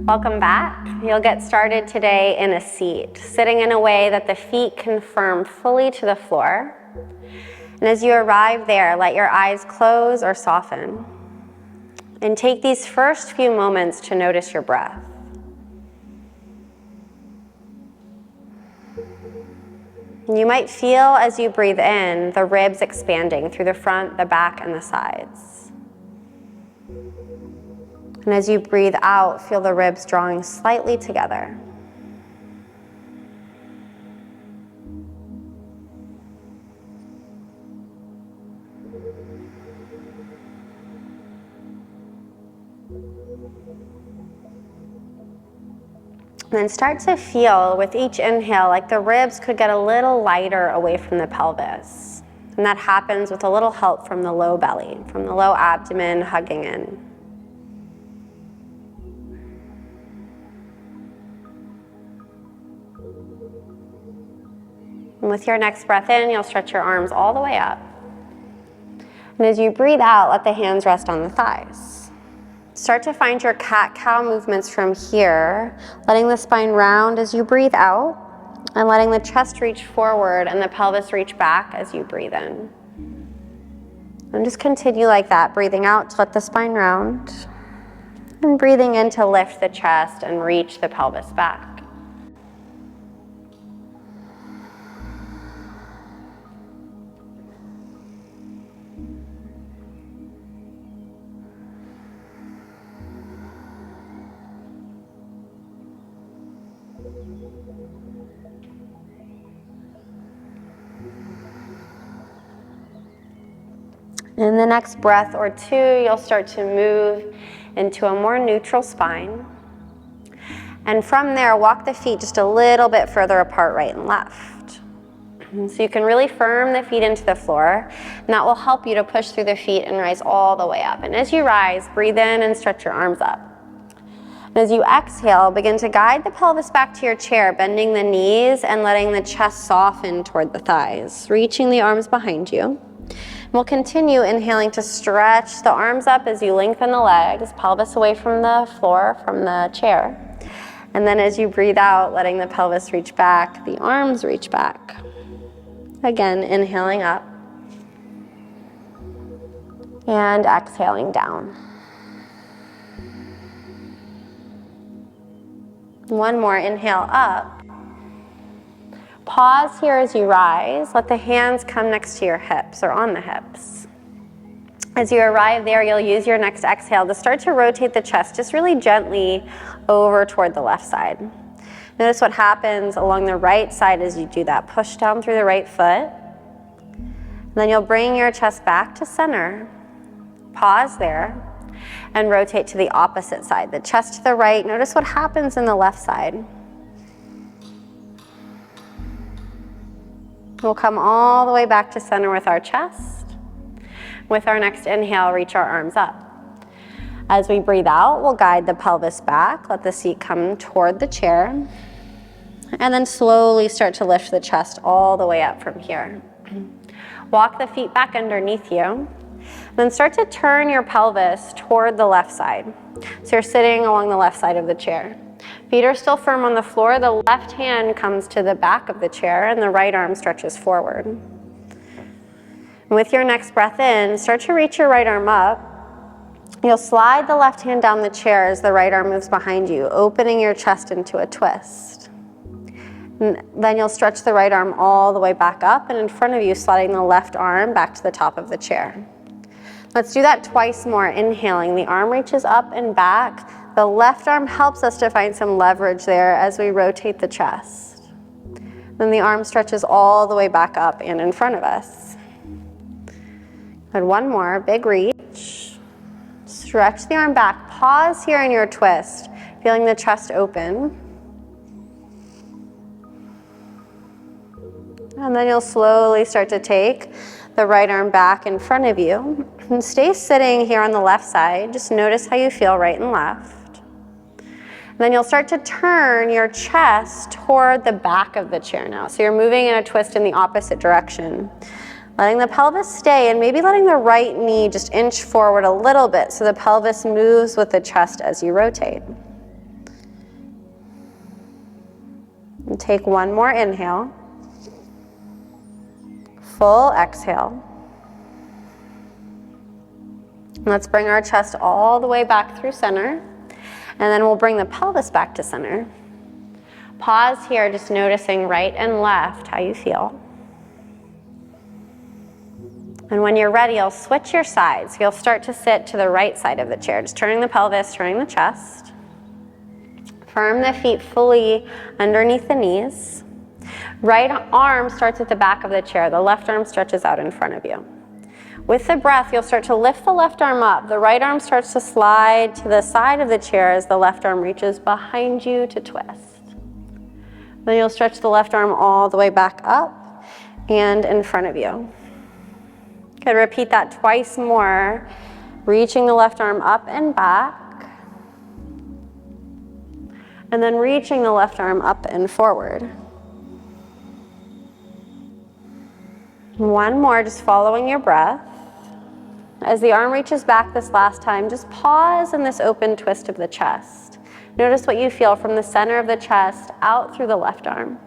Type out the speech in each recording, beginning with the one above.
Welcome back. You'll get started today in a seat, sitting in a way that the feet can firm fully to the floor. And as you arrive there, let your eyes close or soften. And take these first few moments to notice your breath. You might feel as you breathe in the ribs expanding through the front, the back, and the sides. And as you breathe out, feel the ribs drawing slightly together. And then start to feel with each inhale like the ribs could get a little lighter away from the pelvis. And that happens with a little help from the low belly, from the low abdomen hugging in. And with your next breath in, you'll stretch your arms all the way up. And as you breathe out, let the hands rest on the thighs. Start to find your cat-cow movements from here, letting the spine round as you breathe out, and letting the chest reach forward and the pelvis reach back as you breathe in. And just continue like that, breathing out to let the spine round, and breathing in to lift the chest and reach the pelvis back. In the next breath or two, you'll start to move into a more neutral spine. And from there, walk the feet just a little bit further apart, right and left. So you can really firm the feet into the floor, and that will help you to push through the feet and rise all the way up. And as you rise, breathe in and stretch your arms up. And as you exhale, begin to guide the pelvis back to your chair, bending the knees and letting the chest soften toward the thighs, reaching the arms behind you. We'll continue inhaling to stretch the arms up as you lengthen the legs, pelvis away from the floor, from the chair. And then as you breathe out, letting the pelvis reach back, the arms reach back. Again, inhaling up. And exhaling down. One more, inhale up. Pause here as you rise. Let the hands come next to your hips or on the hips. As you arrive there, you'll use your next exhale to start to rotate the chest just really gently over toward the left side. Notice what happens along the right side as you do that. Push down through the right foot. And then you'll bring your chest back to center. Pause there and rotate to the opposite side. The chest to the right. Notice what happens in the left side. We'll come all the way back to center with our chest. With our next inhale, reach our arms up. As we breathe out, we'll guide the pelvis back. Let the seat come toward the chair. And then slowly start to lift the chest all the way up from here. Walk the feet back underneath you. Then start to turn your pelvis toward the left side. So you're sitting along the left side of the chair. Feet are still firm on the floor. The left hand comes to the back of the chair and the right arm stretches forward. And with your next breath in, start to reach your right arm up. You'll slide the left hand down the chair as the right arm moves behind you, opening your chest into a twist. And then you'll stretch the right arm all the way back up and in front of you, sliding the left arm back to the top of the chair. Let's do that twice more. Inhaling, the arm reaches up and back. The left arm helps us to find some leverage there as we rotate the chest. Then the arm stretches all the way back up and in front of us. And one more, big reach. Stretch the arm back. Pause here in your twist, feeling the chest open. And then you'll slowly start to take the right arm back in front of you. And stay sitting here on the left side. Just notice how you feel right and left. Then you'll start to turn your chest toward the back of the chair now. So you're moving in a twist in the opposite direction. Letting the pelvis stay and maybe letting the right knee just inch forward a little bit so the pelvis moves with the chest as you rotate. And take one more inhale. Full exhale. Let's bring our chest all the way back through center. And then we'll bring the pelvis back to center. Pause here, just noticing right and left, how you feel. And when you're ready, you'll switch your sides. You'll start to sit to the right side of the chair, just turning the pelvis, turning the chest. Firm the feet fully underneath the knees. Right arm starts at the back of the chair. The left arm stretches out in front of you. With the breath, you'll start to lift the left arm up. The right arm starts to slide to the side of the chair as the left arm reaches behind you to twist. Then you'll stretch the left arm all the way back up and in front of you. Good, repeat that twice more, reaching the left arm up and back, and then reaching the left arm up and forward. One more, just following your breath. As the arm reaches back this last time, just pause in this open twist of the chest. Notice what you feel from the center of the chest out through the left arm.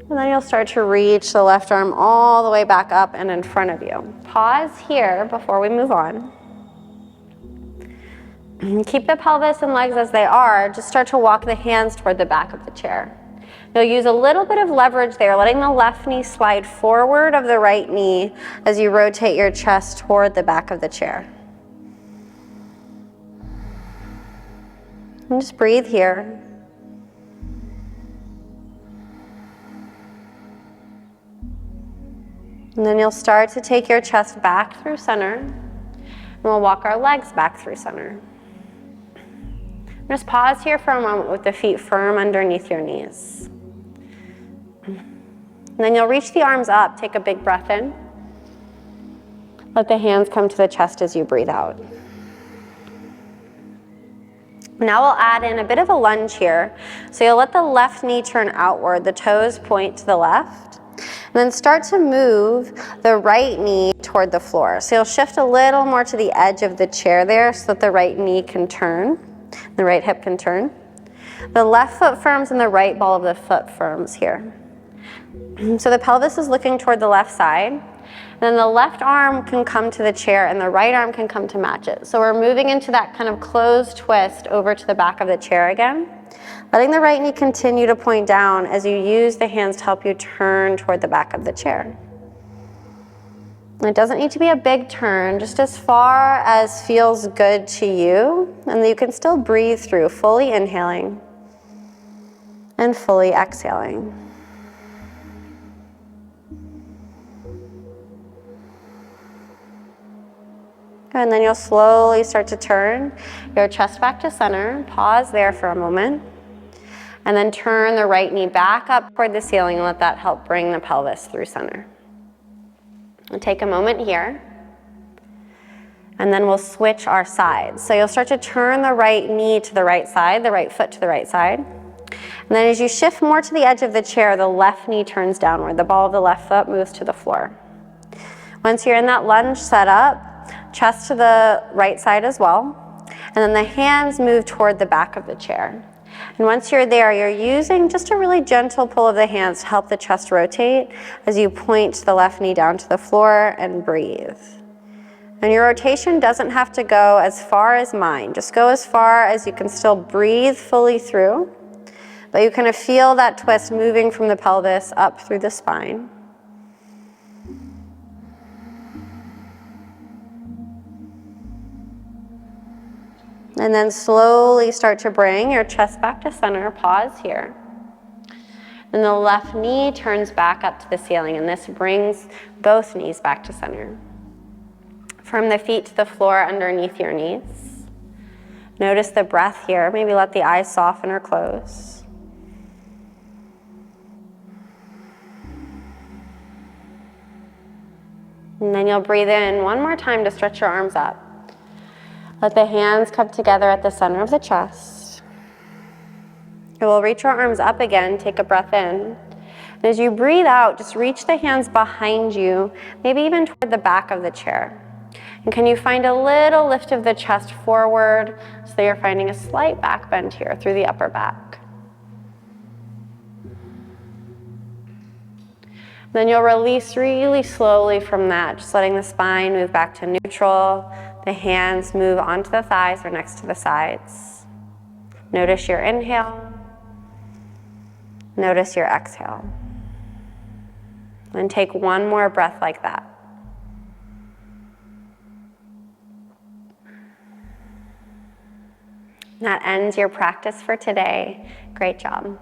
And then you'll start to reach the left arm all the way back up and in front of you. Pause here before we move on. Keep the pelvis and legs as they are. Just start to walk the hands toward the back of the chair. You'll use a little bit of leverage there, letting the left knee slide forward of the right knee as you rotate your chest toward the back of the chair. And just breathe here. And then you'll start to take your chest back through center, and we'll walk our legs back through center. Just pause here for a moment with the feet firm underneath your knees. And then you'll reach the arms up, take a big breath in. Let the hands come to the chest as you breathe out. Now we'll add in a bit of a lunge here. So you'll let the left knee turn outward, the toes point to the left. And then start to move the right knee toward the floor. So you'll shift a little more to the edge of the chair there so that the right knee can turn, the right hip can turn. The left foot firms and the right ball of the foot firms here. So the pelvis is looking toward the left side. Then the left arm can come to the chair and the right arm can come to match it. So we're moving into that kind of closed twist over to the back of the chair again. Letting the right knee continue to point down as you use the hands to help you turn toward the back of the chair. It doesn't need to be a big turn, just as far as feels good to you, and you can still breathe through, fully inhaling and fully exhaling. And then you'll slowly start to turn your chest back to center. Pause there for a moment. And then turn the right knee back up toward the ceiling and let that help bring the pelvis through center. And take a moment here. And then we'll switch our sides. So you'll start to turn the right knee to the right side, the right foot to the right side. And then as you shift more to the edge of the chair, the left knee turns downward. The ball of the left foot moves to the floor. Once you're in that lunge setup, chest to the right side as well. And then the hands move toward the back of the chair. And once you're there, you're using just a really gentle pull of the hands to help the chest rotate as you point the left knee down to the floor and breathe. And your rotation doesn't have to go as far as mine. Just go as far as you can still breathe fully through, but you kind of feel that twist moving from the pelvis up through the spine. And then slowly start to bring your chest back to center. Pause here. Then the left knee turns back up to the ceiling, and this brings both knees back to center. From the feet to the floor underneath your knees. Notice the breath here. Maybe let the eyes soften or close. And then you'll breathe in one more time to stretch your arms up. Let the hands come together at the center of the chest. And we'll reach our arms up again, take a breath in. And as you breathe out, just reach the hands behind you, maybe even toward the back of the chair. And can you find a little lift of the chest forward so you're finding a slight back bend here through the upper back. Then you'll release really slowly from that, just letting the spine move back to neutral. The hands move onto the thighs or next to the sides. Notice your inhale. Notice your exhale. And take one more breath like that. That ends your practice for today. Great job.